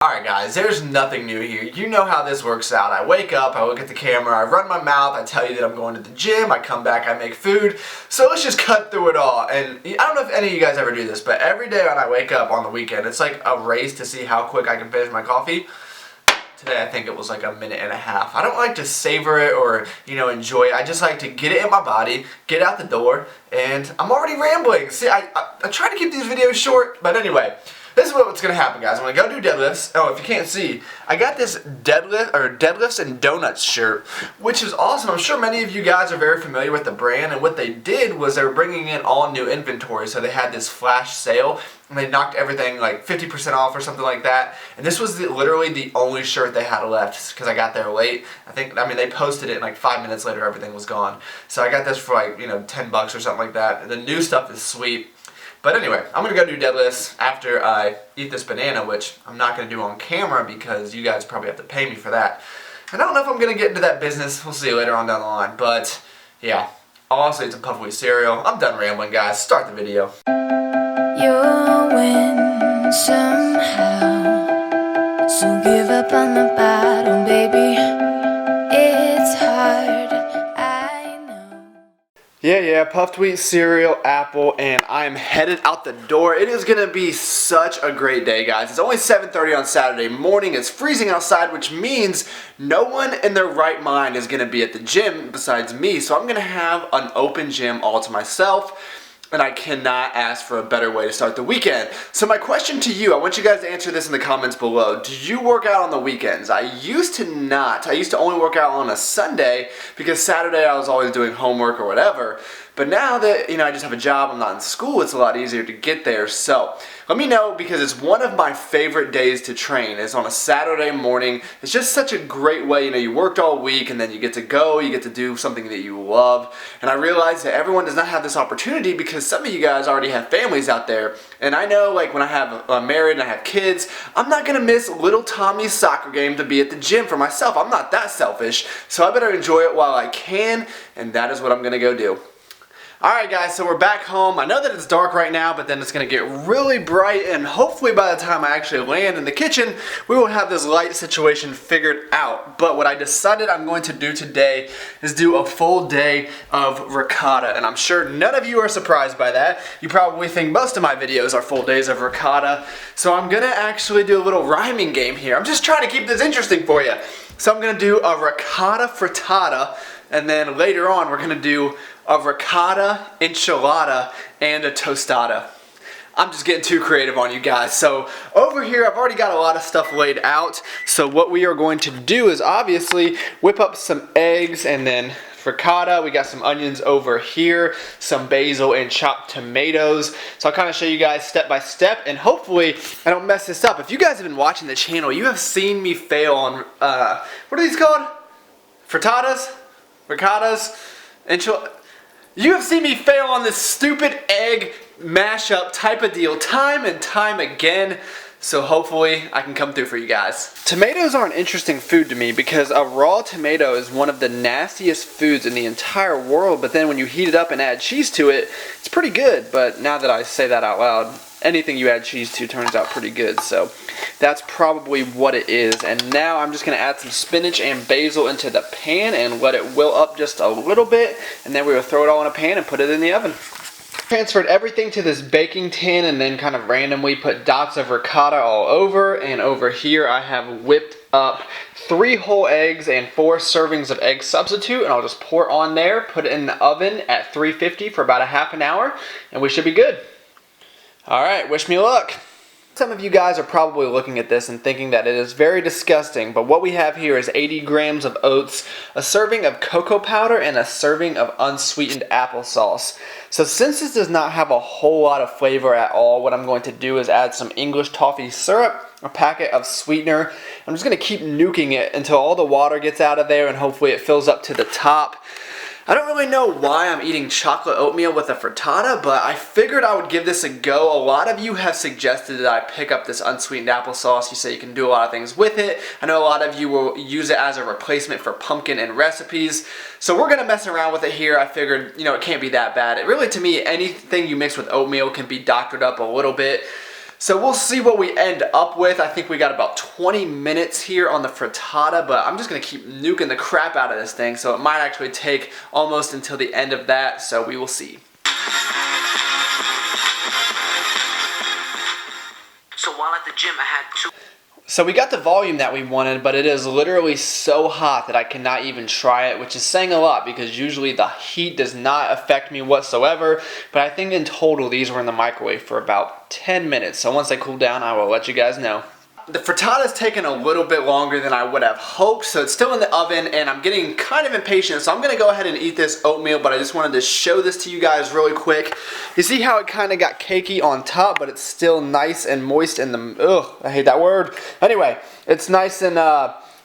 Alright guys, there's nothing new here. You know how this works out. I wake up, I look at the camera, I run my mouth, I tell you that I'm going to the gym, I come back, I make food. So let's just cut through it all. And I don't know if any of you guys ever do this, but every day when I wake up on the weekend, it's like a race to see how quick I can finish my coffee. Today I think it was like a minute and a half. I don't like to savor it or, enjoy it. I just like to get it in my body, get out the door, and I'm already rambling. See, I try to keep these videos short, but anyway. This is what's going to happen, guys. I'm going to go do deadlifts. Oh, if you can't see, I got this deadlifts and donuts shirt, which is awesome. I'm sure many of you guys are very familiar with the brand, and what they did was they were bringing in all new inventory. So they had this flash sale, and they knocked everything like 50% off or something like that. And this was literally the only shirt they had left because I got there late. They posted it and like 5 minutes later everything was gone. So I got this for like, $10 or something like that. And the new stuff is sweet. But anyway, I'm going to go do deadlifts after I eat this banana, which I'm not going to do on camera because you guys probably have to pay me for that. And I don't know if I'm going to get into that business. We'll see later on down the line. But yeah, I'll also eat some puff wheat cereal. I'm done rambling, guys. Start the video. You'll win somehow, so give up on the battle, baby. It's hard, I know. Yeah, puffed wheat cereal, apple, and I'm headed out the door. It is going to be such a great day, guys. It's only 7:30 on Saturday morning. It's freezing outside, which means no one in their right mind is going to be at the gym besides me. So I'm going to have an open gym all to myself. And I cannot ask for a better way to start the weekend. So my question to you, I want you guys to answer this in the comments below. Do you work out on the weekends? I used to not. I used to only work out on a Sunday because Saturday I was always doing homework or whatever. But now that, I just have a job, I'm not in school, it's a lot easier to get there. So let me know, because it's one of my favorite days to train. It's on a Saturday morning. It's just such a great way. You worked all week and then you get to go, you get to do something that you love. And I realize that everyone does not have this opportunity because some of you guys already have families out there. And I know, like, when I'm married and I have kids, I'm not gonna miss little Tommy's soccer game to be at the gym for myself. I'm not that selfish. So I better enjoy it while I can, and that is what I'm gonna go do. Alright guys, so we're back home. I know that it's dark right now, but then it's going to get really bright, and hopefully by the time I actually land in the kitchen, we will have this light situation figured out. But what I decided I'm going to do today is do a full day of ricotta, and I'm sure none of you are surprised by that. You probably think most of my videos are full days of ricotta, so I'm going to actually do a little rhyming game here. I'm just trying to keep this interesting for you. So I'm going to do a ricotta frittata, and then later on we're going to do a ricotta, enchilada, and a tostada. I'm just getting too creative on you guys. So over here, I've already got a lot of stuff laid out. So what we are going to do is obviously whip up some eggs and then ricotta. We got some onions over here, some basil and chopped tomatoes. So I'll kind of show you guys step by step, and hopefully I don't mess this up. If you guys have been watching the channel, you have seen me fail on, what are these called? Frittatas? Ricottas? Enchilada? You have seen me fail on this stupid egg mashup type of deal time and time again, so hopefully I can come through for you guys. Tomatoes are an interesting food to me because a raw tomato is one of the nastiest foods in the entire world, but then when you heat it up and add cheese to it, it's pretty good. But now that I say that out loud, anything you add cheese to turns out pretty good, so that's probably what it is. And now I'm just going to add some spinach and basil into the pan and let it will up just a little bit, and then we will throw it all in a pan and put it in the oven. Transferred everything to this baking tin and then kind of randomly put dots of ricotta all over, and over here I have whipped up 3 whole eggs and 4 servings of egg substitute, and I'll just pour it on there, put it in the oven at 350 for about a half an hour, and we should be good. Alright, wish me luck. Some of you guys are probably looking at this and thinking that it is very disgusting, but what we have here is 80 grams of oats, a serving of cocoa powder, and a serving of unsweetened applesauce. So since this does not have a whole lot of flavor at all, what I'm going to do is add some English toffee syrup, a packet of sweetener. I'm just going to keep nuking it until all the water gets out of there and hopefully it fills up to the top. I don't really know why I'm eating chocolate oatmeal with a frittata, but I figured I would give this a go. A lot of you have suggested that I pick up this unsweetened applesauce. You say you can do a lot of things with it. I know a lot of you will use it as a replacement for pumpkin in recipes. So we're going to mess around with it here. I figured, it can't be that bad. It really, to me, anything you mix with oatmeal can be doctored up a little bit. So we'll see what we end up with. I think we got about 20 minutes here on the frittata, but I'm just gonna keep nuking the crap out of this thing, so it might actually take almost until the end of that, so we will see. So while at the gym I had two. So we got the volume that we wanted, but it is literally so hot that I cannot even try it, which is saying a lot because usually the heat does not affect me whatsoever. But I think in total these were in the microwave for about 10 minutes. So once they cool down, I will let you guys know. The frittata's taken a little bit longer than I would have hoped, so it's still in the oven and I'm getting kind of impatient, so I'm gonna go ahead and eat this oatmeal, but I just wanted to show this to you guys really quick. You see how it kind of got cakey on top, but it's still nice and moist in the, ugh, I hate that word. Anyway, it's nice and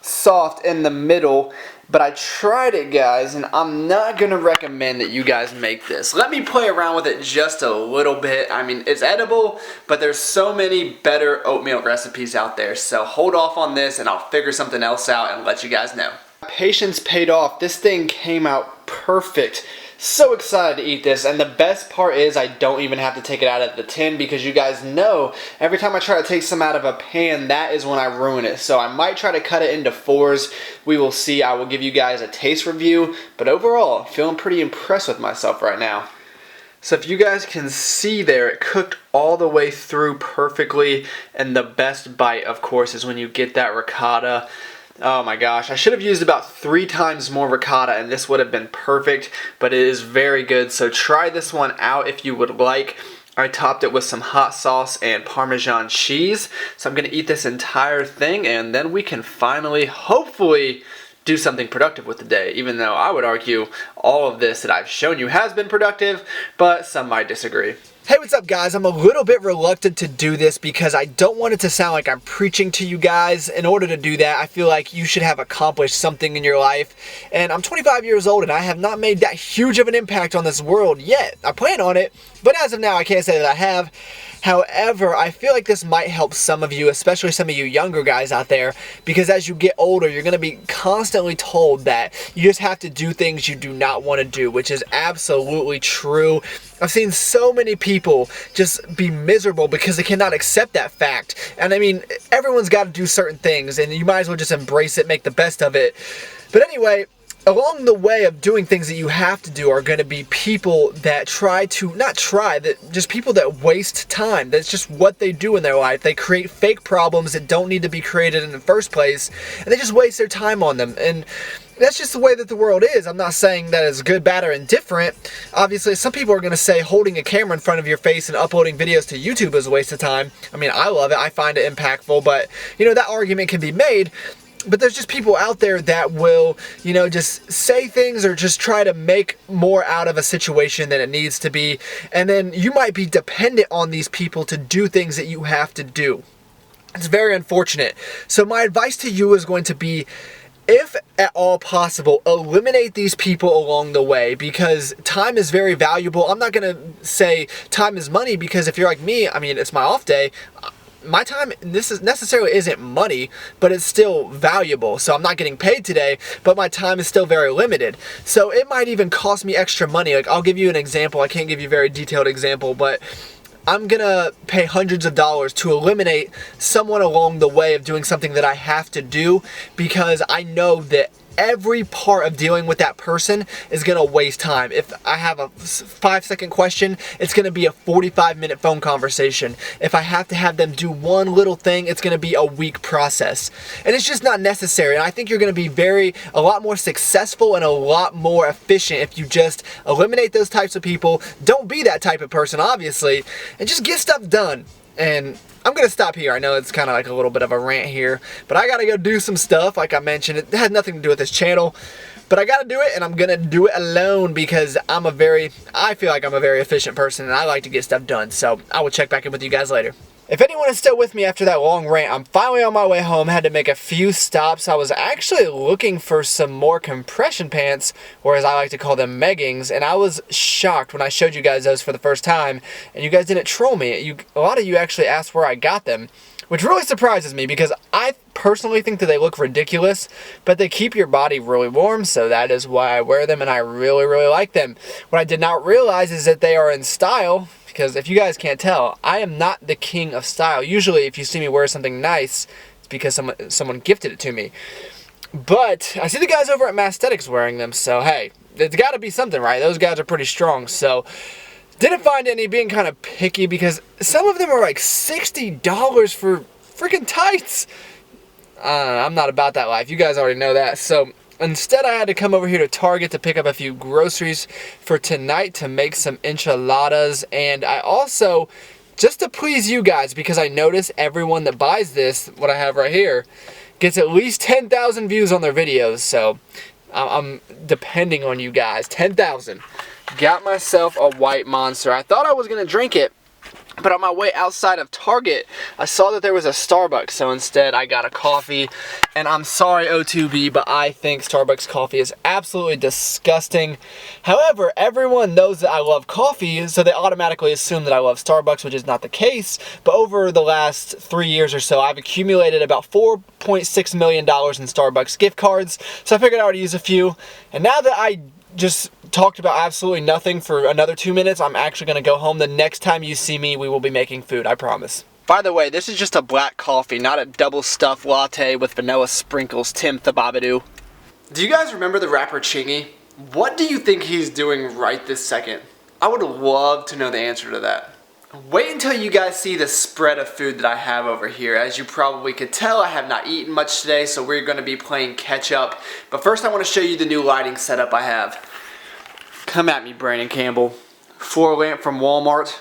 soft in the middle. But I tried it, guys, and I'm not going to recommend that you guys make this. Let me play around with it just a little bit. I mean, it's edible, but there's so many better oatmeal recipes out there. So hold off on this, and I'll figure something else out and let you guys know. Patience paid off. This thing came out perfect. So excited to eat this, and the best part is I don't even have to take it out of the tin because you guys know every time I try to take some out of a pan, that is when I ruin it. So I might try to cut it into 4s. We will see. I will give you guys a taste review, but overall, feeling pretty impressed with myself right now. So if you guys can see there, it cooked all the way through perfectly, and the best bite, of course, is when you get that ricotta. Oh my gosh, I should have used about 3 times more ricotta and this would have been perfect, but it is very good, so try this one out if you would like. I topped it with some hot sauce and Parmesan cheese, so I'm going to eat this entire thing and then we can finally, hopefully, do something productive with the day, even though I would argue all of this that I've shown you has been productive, but some might disagree. Hey, what's up, guys? I'm a little bit reluctant to do this because I don't want it to sound like I'm preaching to you guys. In order to do that, I feel like you should have accomplished something in your life. And I'm 25 years old and I have not made that huge of an impact on this world yet. I plan on it, but as of now, I can't say that I have. However, I feel like this might help some of you, especially some of you younger guys out there, because as you get older, you're going to be constantly told that you just have to do things you do not want to do, which is absolutely true. I've seen so many people just be miserable because they cannot accept that fact. And I mean, everyone's got to do certain things, and you might as well just embrace it, make the best of it. But anyway, along the way of doing things that you have to do are going to be people that just people that waste time. That's just what they do in their life. They create fake problems that don't need to be created in the first place, and they just waste their time on them. And that's just the way that the world is. I'm not saying that it's good, bad, or indifferent. Obviously, some people are going to say holding a camera in front of your face and uploading videos to YouTube is a waste of time. I mean, I love it. I find it impactful, but, you know, that argument can be made. But there's just people out there that will, you know, just say things or just try to make more out of a situation than it needs to be. And then you might be dependent on these people to do things that you have to do. It's very unfortunate. So my advice to you is going to be, if at all possible, eliminate these people along the way because time is very valuable. I'm not going to say time is money because if you're like me, I mean, it's my off day. My time, necessarily isn't money, but it's still valuable. So I'm not getting paid today, but my time is still very limited. So it might even cost me extra money. Like, I'll give you an example. I can't give you a very detailed example, but I'm gonna pay hundreds of dollars to eliminate someone along the way of doing something that I have to do because I know that every part of dealing with that person is going to waste time. If I have a 5-second question, it's going to be a 45-minute phone conversation. If I have to have them do one little thing, it's going to be a week process. And it's just not necessary. And I think you're going to be a lot more successful and a lot more efficient if you just eliminate those types of people. Don't be that type of person, obviously, and just get stuff done. And I'm going to stop here. I know it's kind of like a little bit of a rant here, but I got to go do some stuff. Like I mentioned, it has nothing to do with this channel, but I got to do it, and I'm going to do it alone because I feel like I'm a very efficient person, and I like to get stuff done. So I will check back in with you guys later. If anyone is still with me after that long rant, I'm finally on my way home. Had to make a few stops. I was actually looking for some more compression pants, or as I like to call them, meggings, and I was shocked when I showed you guys those for the first time, and you guys didn't troll me. A lot of you actually asked where I got them, which really surprises me because I personally think that they look ridiculous, but they keep your body really warm, so that is why I wear them, and I really, really like them. What I did not realize is that they are in style. because if you guys can't tell, I am not the king of style. Usually if you see me wear something nice, it's because someone gifted it to me. But I see the guys over at Masthetics wearing them, so hey, it's got to be something, right? Those guys are pretty strong. So didn't find any, being kind of picky because some of them are like $60 for freaking tights. I'm not about that life. You guys already know that. So instead, I had to come over here to Target to pick up a few groceries for tonight to make some enchiladas. And I also, just to please you guys, because I notice everyone that buys this, what I have right here, gets at least 10,000 views on their videos. So I'm depending on you guys. 10,000. Got myself a white Monster. I thought I was going to drink it, but on my way outside of Target, I saw that there was a Starbucks, so instead I got a coffee. And I'm sorry, O2B, but I think Starbucks coffee is absolutely disgusting. However, everyone knows that I love coffee, so they automatically assume that I love Starbucks, which is not the case. But over the last 3 years or so, I've accumulated about $4.6 million in Starbucks gift cards, so I figured I would use a few. And now that I just talked about absolutely nothing for another 2 minutes, I'm actually going to go home. The next time you see me, we will be making food, I promise. By the way, this is just a black coffee, not a double stuffed latte with vanilla sprinkles. Tim Thababadoo. Do you guys remember the rapper Chingy? What do you think he's doing right this second? I would love to know the answer to that. Wait until you guys see the spread of food that I have over here. As you probably could tell, I have not eaten much today, so we're going to be playing catch up. But first I want to show you the new lighting setup I have. Come at me, Brandon Campbell. Floor lamp from Walmart.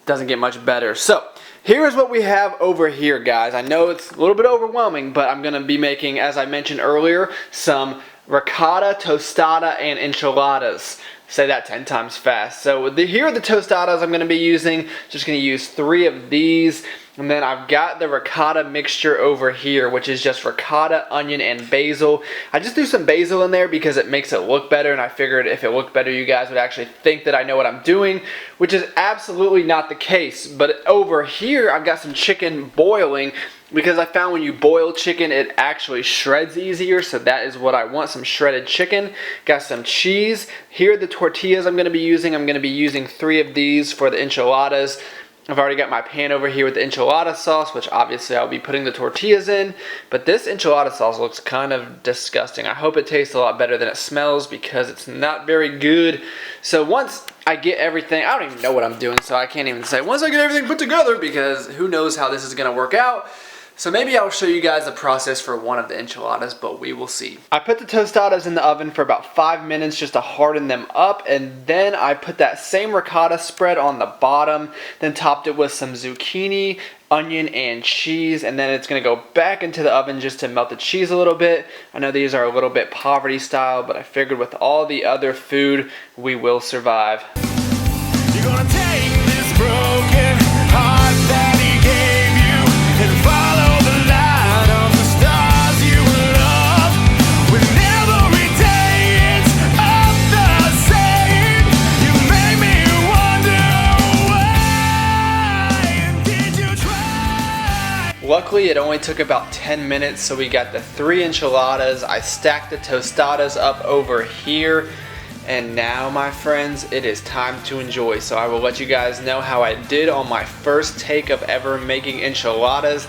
Doesn't get much better. So, here's what we have over here, guys. I know it's a little bit overwhelming, but I'm going to be making, as I mentioned earlier, some ricotta, tostada, and enchiladas. Say that 10 times fast. So here are the tostadas I'm going to be using. Just going to use 3 of these. And then I've got the ricotta mixture over here, which is just ricotta, onion, and basil. I just threw some basil in there because it makes it look better, and I figured if it looked better, you guys would actually think that I know what I'm doing, which is absolutely not the case. But over here, I've got some chicken boiling, because I found when you boil chicken, it actually shreds easier, so that is what I want, some shredded chicken. Got some cheese. Here are the tortillas I'm going to be using. I'm going to be using 3 of these for the enchiladas. I've already got my pan over here with the enchilada sauce, which obviously I'll be putting the tortillas in. But this enchilada sauce looks kind of disgusting. I hope it tastes a lot better than it smells because it's not very good. So once I get everything, I don't even know what I'm doing, so I can't even say once I get everything put together, because who knows how this is going to work out. So maybe I'll show you guys the process for one of the enchiladas, but we will see. I put the tostadas in the oven for about 5 minutes just to harden them up, and then I put that same ricotta spread on the bottom, then topped it with some zucchini, onion, and cheese, and then it's going to go back into the oven just to melt the cheese a little bit. I know these are a little bit poverty style, but I figured with all the other food, we will survive. You're gonna take this broken heart that he gave you and follow the light of the stars you love. When every day it's up the same, you make me wonder why did you try? Luckily, it only took about 10 minutes, so we got the 3 enchiladas. I stacked the tostadas up over here. And now, my friends, it is time to enjoy. So I will let you guys know how I did on my first take of ever making enchiladas.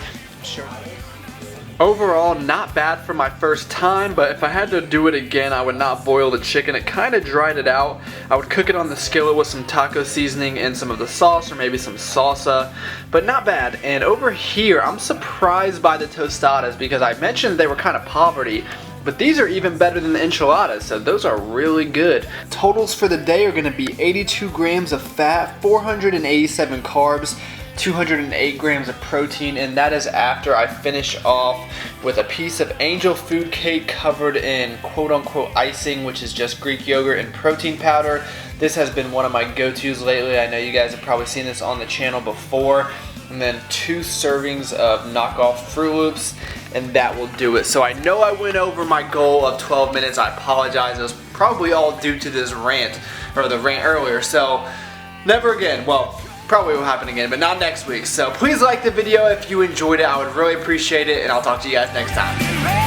Overall, not bad for my first time, but if I had to do it again, I would not boil the chicken. It kind of dried it out. I would cook it on the skillet with some taco seasoning and some of the sauce, or maybe some salsa, but not bad. And over here, I'm surprised by the tostadas because I mentioned they were kind of poverty. But these are even better than the enchiladas, so those are really good. Totals for the day are going to be 82 grams of fat, 487 carbs, 208 grams of protein, and that is after I finish off with a piece of angel food cake covered in quote-unquote icing, which is just Greek yogurt and protein powder. This has been one of my go-tos lately. I know you guys have probably seen this on the channel before. And then 2 servings of knockoff Fruit Loops, and that will do it. So I know I went over my goal of 12 minutes. I apologize. It was probably all due to this rant, or the rant earlier. So never again. Well, probably will happen again, but not next week. So please like the video if you enjoyed it. I would really appreciate it, and I'll talk to you guys next time.